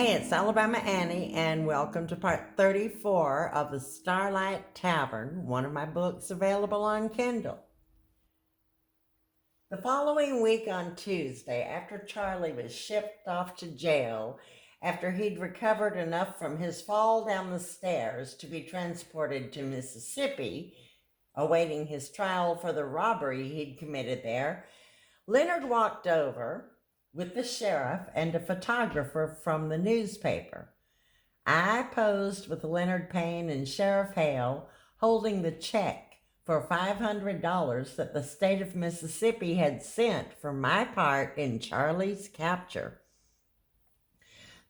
Hey, it's Alabama Annie, and welcome to part 34 of the Starlight Tavern, one of my books available on Kindle. The following week on Tuesday, after Charlie was shipped off to jail, after he'd recovered enough from his fall down the stairs to be transported to Mississippi, awaiting his trial for the robbery he'd committed there, Leonard walked over with the sheriff and a photographer from the newspaper. I posed with Leonard Payne and Sheriff Hale holding the check for $500 that the state of Mississippi had sent for my part in Charlie's capture.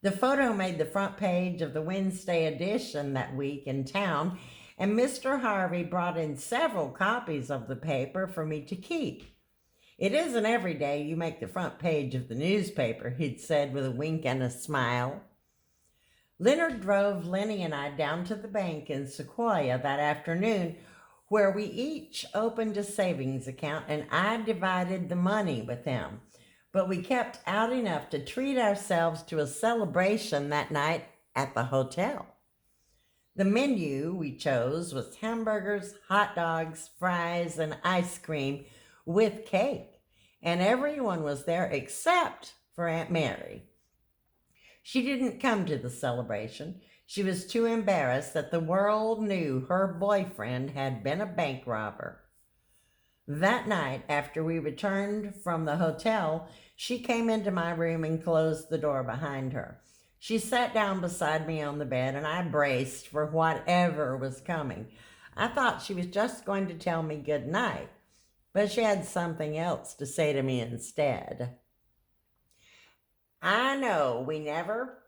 The photo made the front page of the Wednesday edition that week in town, and Mr. Harvey brought in several copies of the paper for me to keep. It isn't every day you make the front page of the newspaper, he'd said with a wink and a smile. Leonard drove Lenny and I down to the bank in Sequoia that afternoon, where we each opened a savings account and I divided the money with him. But we kept out enough to treat ourselves to a celebration that night at the hotel. The menu we chose was hamburgers, hot dogs, fries, and ice cream with cake, and everyone was there except for Aunt Mary. She didn't come to the celebration. She was too embarrassed that the world knew her boyfriend had been a bank robber. That night, after we returned from the hotel, she came into my room and closed the door behind her. She sat down beside me on the bed, and I braced for whatever was coming. I thought she was just going to tell me good night, but she had something else to say to me instead. I know we never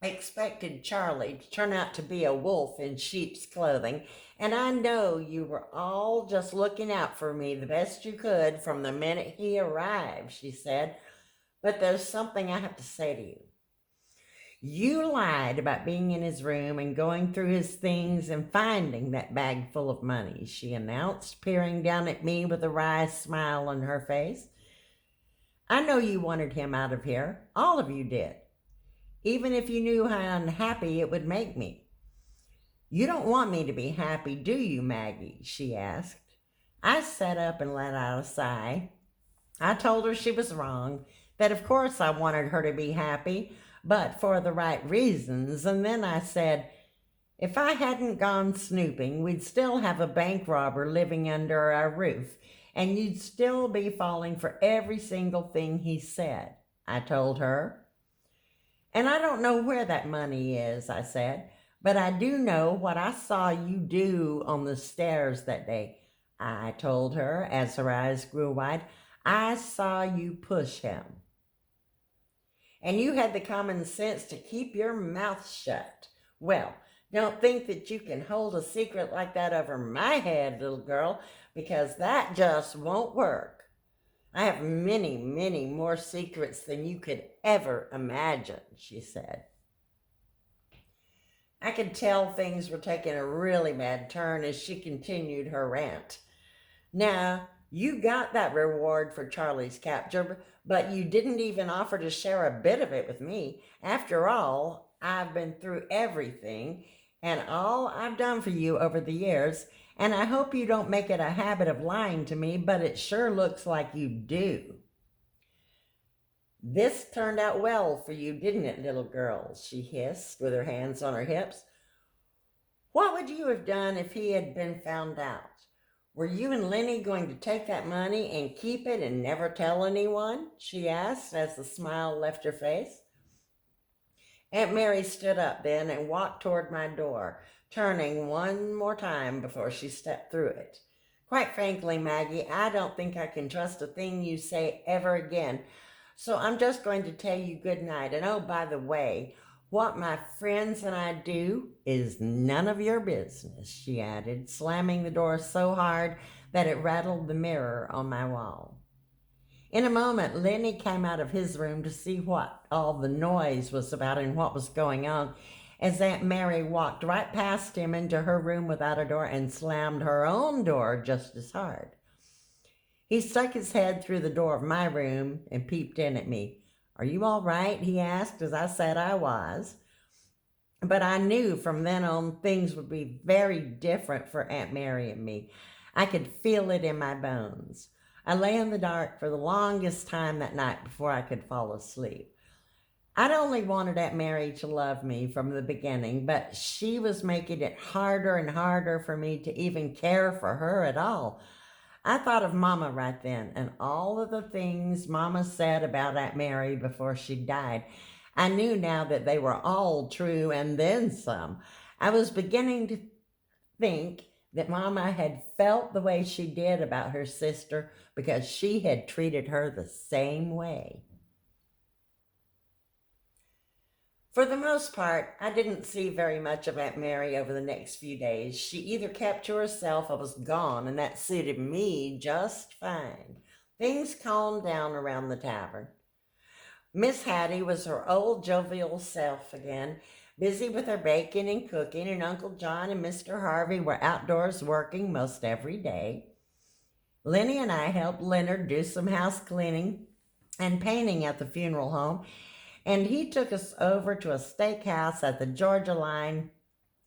expected Charlie to turn out to be a wolf in sheep's clothing, and I know you were all just looking out for me the best you could from the minute he arrived, she said, but there's something I have to say to you. You lied about being in his room and going through his things and finding that bag full of money, she announced, peering down at me with a wry smile on her face. I know you wanted him out of here. All of you did. Even if you knew how unhappy it would make me. You don't want me to be happy, do you, Maggie? She asked. I sat up and let out a sigh. I told her she was wrong, that of course I wanted her to be happy, but for the right reasons, and then I said, if I hadn't gone snooping, we'd still have a bank robber living under our roof, and you'd still be falling for every single thing he said, I told her. And I don't know where that money is, I said, but I do know what I saw you do on the stairs that day, I told her as her eyes grew wide. I saw you push him. And you had the common sense to keep your mouth shut. Well, don't think that you can hold a secret like that over my head, little girl, because that just won't work. I have many, many more secrets than you could ever imagine, she said. I could tell things were taking a really bad turn as she continued her rant. Now, you got that reward for Charlie's capture, but you didn't even offer to share a bit of it with me. After all, I've been through everything and all I've done for you over the years, and I hope you don't make it a habit of lying to me, but it sure looks like you do. This turned out well for you, didn't it, little girl? She hissed with her hands on her hips. What would you have done if he had been found out? Were you and Lenny going to take that money and keep it and never tell anyone? She asked as the smile left her face. Aunt Mary stood up then and walked toward my door, turning one more time before she stepped through it. Quite frankly, Maggie, I don't think I can trust a thing you say ever again, so I'm just going to tell you good night. And oh, by the way, what my friends and I do is none of your business, she added, slamming the door so hard that it rattled the mirror on my wall. In a moment, Lenny came out of his room to see what all the noise was about and what was going on, as Aunt Mary walked right past him into her room without a door and slammed her own door just as hard. He stuck his head through the door of my room and peeped in at me. "Are you all right?" he asked as I said I was. But I knew from then on things would be very different for Aunt Mary and me. I could feel it in my bones. I lay in the dark for the longest time that night before I could fall asleep. I'd only wanted Aunt Mary to love me from the beginning, but she was making it harder and harder for me to even care for her at all. I thought of Mama right then and all of the things Mama said about Aunt Mary before she died. I knew now that they were all true and then some. I was beginning to think that Mama had felt the way she did about her sister because she had treated her the same way. For the most part, I didn't see very much of Aunt Mary over the next few days. She either kept to herself or was gone, and that suited me just fine. Things calmed down around the tavern. Miss Hattie was her old jovial self again, busy with her baking and cooking, and Uncle John and Mr. Harvey were outdoors working most every day. Lenny and I helped Leonard do some house cleaning and painting at the funeral home, and he took us over to a steakhouse at the Georgia line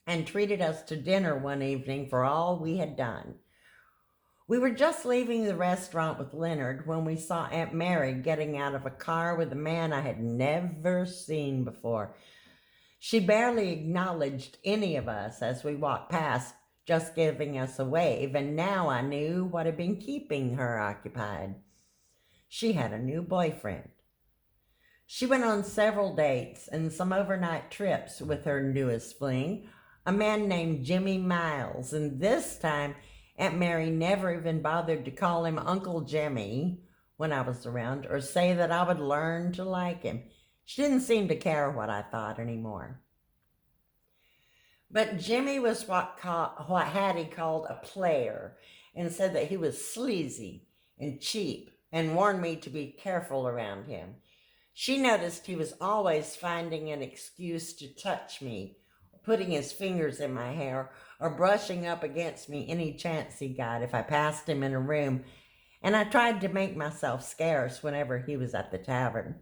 and treated us to dinner one evening for all we had done. We were just leaving the restaurant with Leonard when we saw Aunt Mary getting out of a car with a man I had never seen before. She barely acknowledged any of us as we walked past, just giving us a wave, and now I knew what had been keeping her occupied. She had a new boyfriend. She went on several dates and some overnight trips with her newest fling, a man named Jimmy Miles, and this time Aunt Mary never even bothered to call him Uncle Jimmy when I was around or say that I would learn to like him. She didn't seem to care what I thought anymore. But Jimmy was what Hattie called a player and said that he was sleazy and cheap and warned me to be careful around him. She noticed he was always finding an excuse to touch me, putting his fingers in my hair, or brushing up against me any chance he got if I passed him in a room, and I tried to make myself scarce whenever he was at the tavern.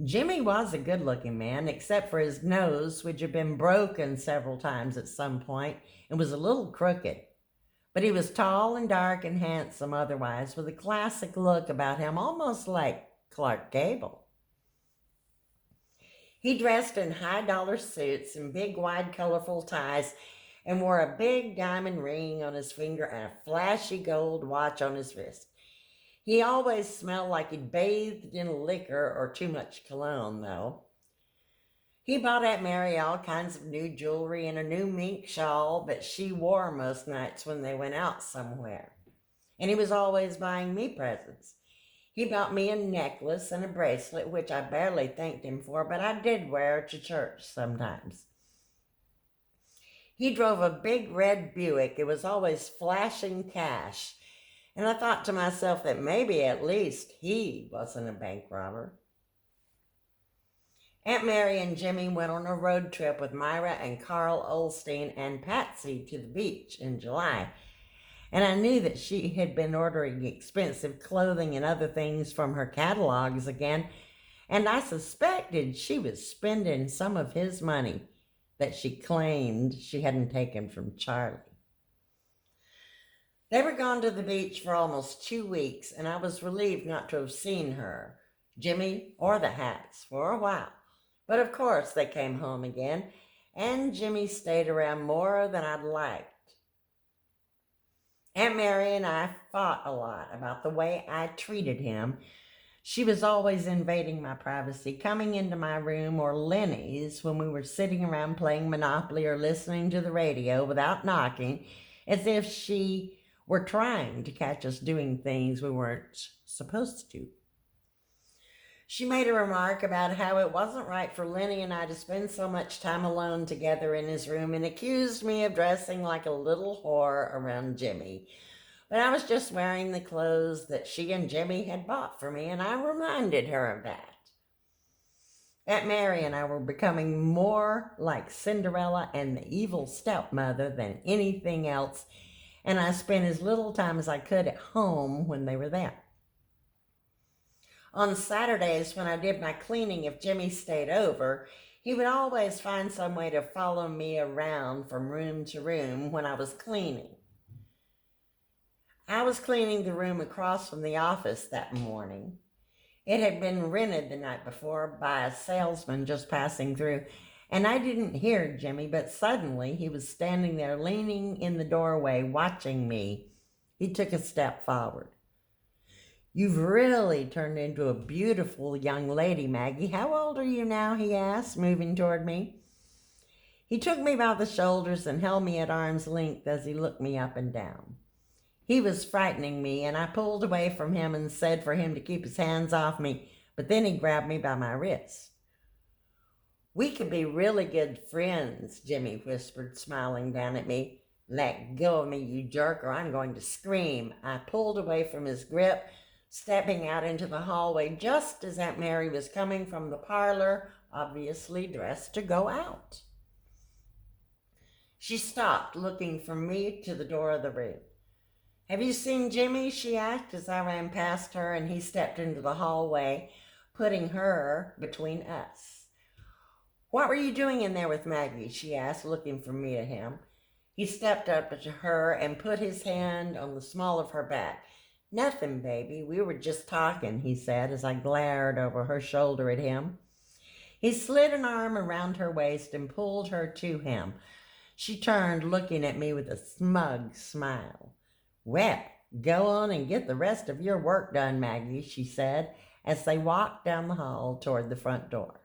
Jimmy was a good-looking man, except for his nose, which had been broken several times at some point and was a little crooked. But he was tall and dark and handsome otherwise, with a classic look about him, almost like Clark Gable. He dressed in high-dollar suits and big, wide, colorful ties and wore a big diamond ring on his finger and a flashy gold watch on his wrist. He always smelled like he'd bathed in liquor or too much cologne, though. He bought Aunt Mary all kinds of new jewelry and a new mink shawl that she wore most nights when they went out somewhere. And he was always buying me presents. He bought me a necklace and a bracelet, which I barely thanked him for, but I did wear to church sometimes. He drove a big red Buick. It was always flashing cash. And I thought to myself that maybe at least he wasn't a bank robber. Aunt Mary and Jimmy went on a road trip with Myra and Carl Olstein and Patsy to the beach in July. And I knew that she had been ordering expensive clothing and other things from her catalogs again, and I suspected she was spending some of his money that she claimed she hadn't taken from Charlie. They were gone to the beach for almost 2 weeks, and I was relieved not to have seen her, Jimmy, or the Hats for a while. But of course they came home again, and Jimmy stayed around more than I'd liked. Aunt Mary and I fought a lot about the way I treated him. She was always invading my privacy, coming into my room or Lenny's when we were sitting around playing Monopoly or listening to the radio without knocking, as if she were trying to catch us doing things we weren't supposed to. She made a remark about how it wasn't right for Lenny and I to spend so much time alone together in his room and accused me of dressing like a little whore around Jimmy. But I was just wearing the clothes that she and Jimmy had bought for me, and I reminded her of that. Aunt Mary and I were becoming more like Cinderella and the evil stepmother than anything else, and I spent as little time as I could at home when they were there. On Saturdays, when I did my cleaning, if Jimmy stayed over, he would always find some way to follow me around from room to room when I was cleaning. I was cleaning the room across from the office that morning. It had been rented the night before by a salesman just passing through, and I didn't hear Jimmy, but suddenly he was standing there leaning in the doorway watching me. He took a step forward. "You've really turned into a beautiful young lady, Maggie. How old are you now?" he asked, moving toward me. He took me by the shoulders and held me at arm's length as he looked me up and down. He was frightening me, and I pulled away from him and said for him to keep his hands off me, but then he grabbed me by my wrist. "We could be really good friends," Jimmy whispered, smiling down at me. "Let go of me, you jerk, or I'm going to scream." I pulled away from his grip, stepping out into the hallway just as Aunt Mary was coming from the parlor, obviously dressed to go out. She stopped, looking from me to the door of the room. "Have you seen Jimmy?" she asked as I ran past her and he stepped into the hallway, putting her between us. "What were you doing in there with Maggie?" she asked, looking from me to him. He stepped up to her and put his hand on the small of her back. "Nothing, baby. We were just talking," he said as I glared over her shoulder at him. He slid an arm around her waist and pulled her to him. She turned, looking at me with a smug smile. "Well, go on and get the rest of your work done, Maggie," she said, as they walked down the hall toward the front door.